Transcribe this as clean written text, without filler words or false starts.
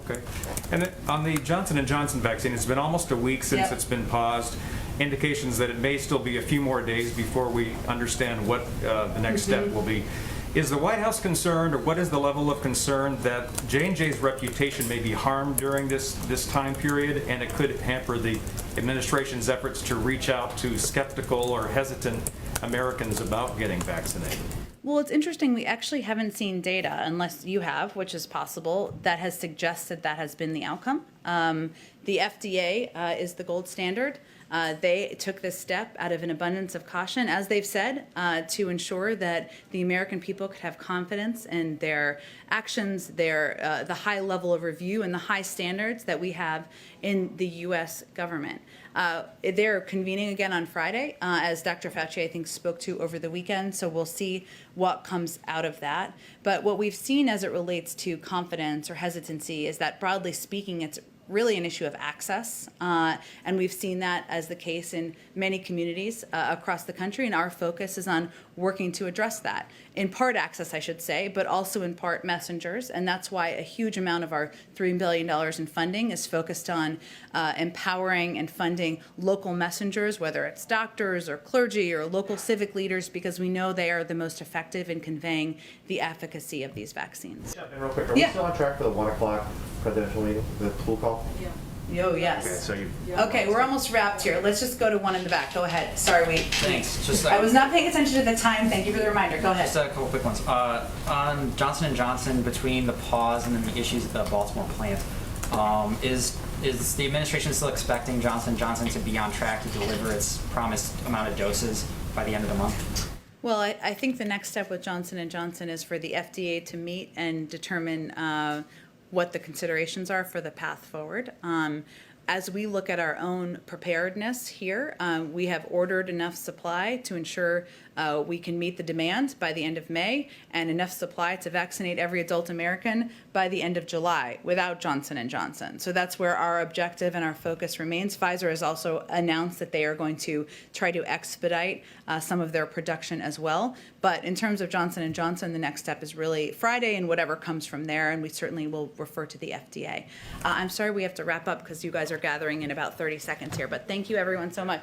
Okay. And on the Johnson & Johnson vaccine, it's been almost a week since Yep. it's been paused. Indications that it may still be a few more days before we understand what the next step will be. Is the White House concerned, or what is the level of concern that J&J's reputation may be harmed during this time period, and it could hamper the administration's efforts to reach out to skeptical or hesitant Americans about getting vaccinated? Well, it's interesting. We actually haven't seen data, unless you have, which is possible, that has suggested that has been the outcome. The FDA is the gold standard. They took this step out of an abundance of caution, as they've said, to ensure that the American people could have confidence in their actions, the high level of review and the high standards that we have in the U.S. government. They're convening again on Friday, as Dr. Fauci, I think, spoke to over the weekend, so we'll see what comes out of that. But what we've seen as it relates to confidence or hesitancy is that, broadly speaking, it's really an issue of access, and we've seen that as the case in many communities across the country, and our focus is on working to address that. In part access, I should say, but also in part messengers, and that's why a huge amount of our $3 billion in funding is focused on empowering and funding local messengers, whether it's doctors or clergy or local civic leaders, because we know they are the most effective in conveying the efficacy of these vaccines. And real quick, are we still on track for the 1 o'clock presidential meeting, the pool call? Yeah. Oh, yes. Okay, so you Okay, we're almost wrapped here. Let's just go to one in the back. Go ahead. Sorry, wait. Thanks. Just I was not paying attention to the time. Thank you for the reminder. Go ahead. Just a couple quick ones. On Johnson & Johnson, between the pause and then the issues at the Baltimore plant, is the administration still expecting Johnson & Johnson to be on track to deliver its promised amount of doses by the end of the month? Well, I think the next step with Johnson & Johnson is for the FDA to meet and determine what the considerations are for the path forward. As we look at our own preparedness here, we have ordered enough supply to ensure we can meet the demand by the end of May, and enough supply to vaccinate every adult American by the end of July without Johnson & Johnson. So that's where our objective and our focus remains. Pfizer has also announced that they are going to try to expedite some of their production as well. But in terms of Johnson & Johnson, the next step is really Friday and whatever comes from there, and we certainly will refer to the FDA. I'm sorry we have to wrap up because you guys are gathering in about 30 seconds here, but thank you everyone so much.